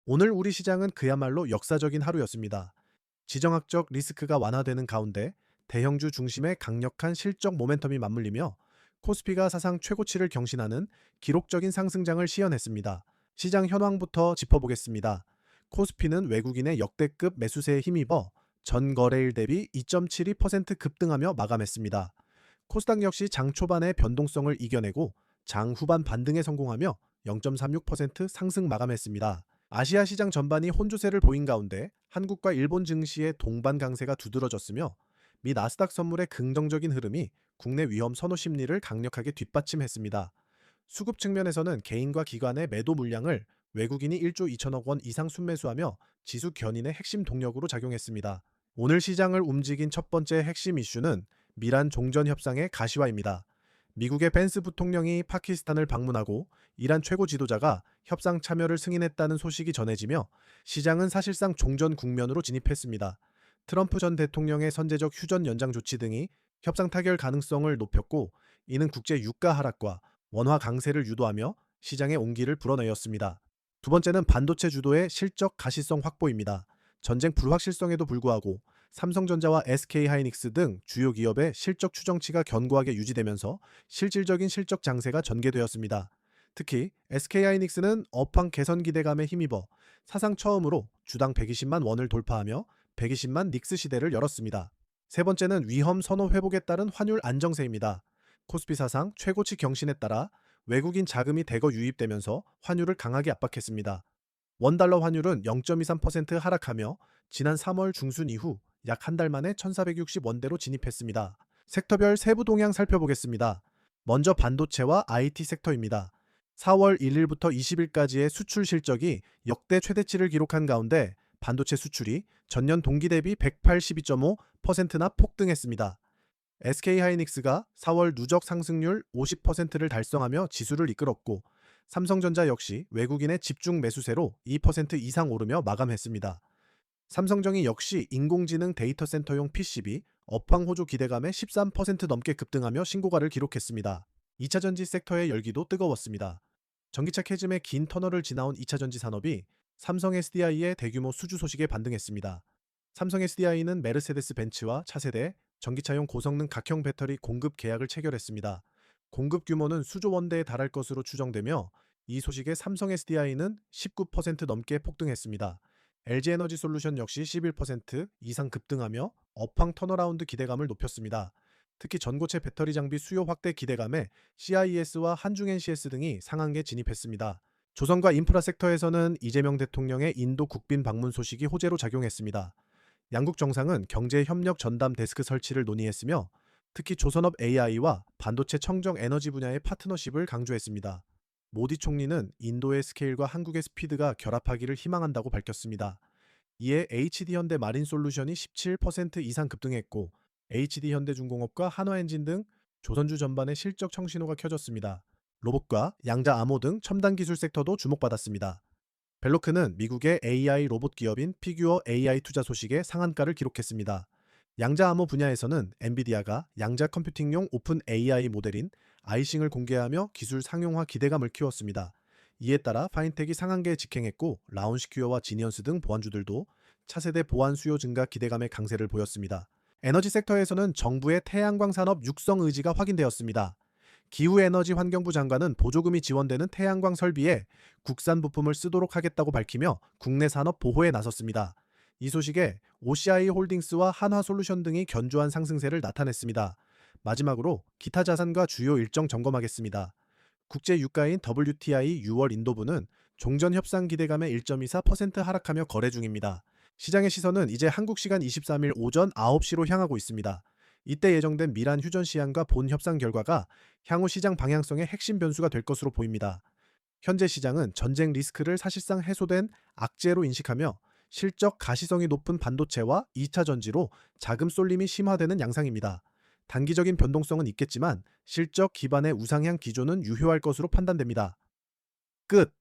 오늘 우리 시장은 그야말로 역사적인 하루였습니다. 지정학적 리스크가 완화되는 가운데 대형주 중심의 강력한 실적 모멘텀이 맞물리며 코스피가 사상 최고치를 경신하는 기록적인 상승장을 시현했습니다. 시장 현황부터 짚어보겠습니다. 코스피는 외국인의 역대급 매수세에 힘입어 전 거래일 대비 2.72% 급등하며 마감했습니다. 코스닥 역시 장 초반의 변동성을 이겨내고 장 후반 반등에 성공하며 0.36% 상승 마감했습니다. 아시아 시장 전반이 혼조세를 보인 가운데 한국과 일본 증시의 동반 강세가 두드러졌으며 미 나스닥 선물의 긍정적인 흐름이 국내 위험 선호 심리를 강력하게 뒷받침했습니다. 수급 측면에서는 개인과 기관의 매도 물량을 외국인이 1조 2천억 원 이상 순매수하며 지수 견인의 핵심 동력으로 작용했습니다. 오늘 시장을 움직인 첫 번째 핵심 이슈는 미란 종전 협상의 가시화입니다. 미국의 펜스 부통령이 파키스탄을 방문하고 이란 최고 지도자가 협상 참여를 승인했다는 소식이 전해지며 시장은 사실상 종전 국면으로 진입했습니다. 트럼프 전 대통령의 선제적 휴전 연장 조치 등이 협상 타결 가능성을 높였고, 이는 국제 유가 하락과 원화 강세를 유도하며 시장의 온기를 불어넣었습니다. 두 번째는 반도체 주도의 실적 가시성 확보입니다. 전쟁 불확실성에도 불구하고 삼성전자와 SK하이닉스 등 주요 기업의 실적 추정치가 견고하게 유지되면서 실질적인 실적 장세가 전개되었습니다. 특히 SK하이닉스는 업황 개선 기대감에 힘입어 사상 처음으로 주당 120만 원을 돌파하며 120만 닉스 시대를 열었습니다. 세 번째는 위험 선호 회복에 따른 환율 안정세입니다. 코스피 사상 최고치 경신에 따라 외국인 자금이 대거 유입되면서 환율을 강하게 압박했습니다. 원달러 환율은 0.23% 하락하며 지난 3월 중순 이후 약 한 달 만에 1460원대로 진입했습니다. 섹터별 세부 동향 살펴보겠습니다. 먼저 반도체와 IT 섹터입니다. 4월 1일부터 20일까지의 수출 실적이 역대 최대치를 기록한 가운데 반도체 수출이 전년 동기 대비 182.5%나 폭등했습니다. SK하이닉스가 4월 누적 상승률 50%를 달성하며 지수를 이끌었고, 삼성전자 역시 외국인의 집중 매수세로 2% 이상 오르며 마감했습니다. 삼성전기 역시 인공지능 데이터 센터용 PCB, 업황 호조 기대감에 13% 넘게 급등하며 신고가를 기록했습니다. 2차전지 섹터의 열기도 뜨거웠습니다. 전기차 캐즘의 긴 터널을 지나온 2차전지 산업이 삼성 SDI의 대규모 수주 소식에 반등했습니다. 삼성 SDI는 메르세데스 벤츠와 차세대 전기차용 고성능 각형 배터리 공급 계약을 체결했습니다. 공급 규모는 수조 원대에 달할 것으로 추정되며 이 소식에 삼성 SDI는 19% 넘게 폭등했습니다. LG에너지솔루션 역시 11% 이상 급등하며 업황 턴어라운드 기대감을 높였습니다. 특히 전고체 배터리 장비 수요 확대 기대감에 CIS와 한중NCS 등이 상한계 진입했습니다. 조선과 인프라 섹터에서는 이재명 대통령의 인도 국빈 방문 소식이 호재로 작용했습니다. 양국 정상은 경제 협력 전담 데스크 설치를 논의했으며 특히 조선업 AI와 반도체 청정 에너지 분야의 파트너십을 강조했습니다. 모디 총리는 인도의 스케일과 한국의 스피드가 결합하기를 희망한다고 밝혔습니다. 이에 HD현대 마린솔루션이 17% 이상 급등했고, HD현대중공업과 한화엔진 등 조선주 전반의 실적 청신호가 켜졌습니다. 로봇과 양자 암호 등 첨단 기술 섹터도 주목받았습니다. 벨로크는 미국의 AI 로봇 기업인 피규어 AI 투자 소식에 상한가를 기록했습니다. 양자 암호 분야에서는 엔비디아가 양자 컴퓨팅용 오픈 AI 모델인 아이싱을 공개하며 기술 상용화 기대감을 키웠습니다. 이에 따라 파인텍이 상한계에 직행했고, 라운시큐어와 지니언스 등 보안주들도 차세대 보안 수요 증가 기대감의 강세를 보였습니다. 에너지 섹터에서는 정부의 태양광 산업 육성 의지가 확인되었습니다. 기후에너지 환경부 장관은 보조금이 지원되는 태양광 설비에 국산 부품을 쓰도록 하겠다고 밝히며 국내 산업 보호에 나섰습니다. 이 소식에 OCI 홀딩스와 한화솔루션 등이 견조한 상승세를 나타냈습니다. 마지막으로 기타 자산과 주요 일정 점검하겠습니다. 국제 유가인 WTI 6월 인도부는 종전 협상 기대감에 1.24% 하락하며 거래 중입니다. 시장의 시선은 이제 한국 시간 23일 오전 9시로 향하고 있습니다. 이때 예정된 미란 휴전 시한과 본 협상 결과가 향후 시장 방향성의 핵심 변수가 될 것으로 보입니다. 현재 시장은 전쟁 리스크를 사실상 해소된 악재로 인식하며 실적 가시성이 높은 반도체와 2차 전지로 자금 쏠림이 심화되는 양상입니다. 단기적인 변동성은 있겠지만 실적 기반의 우상향 기조는 유효할 것으로 판단됩니다. 끝.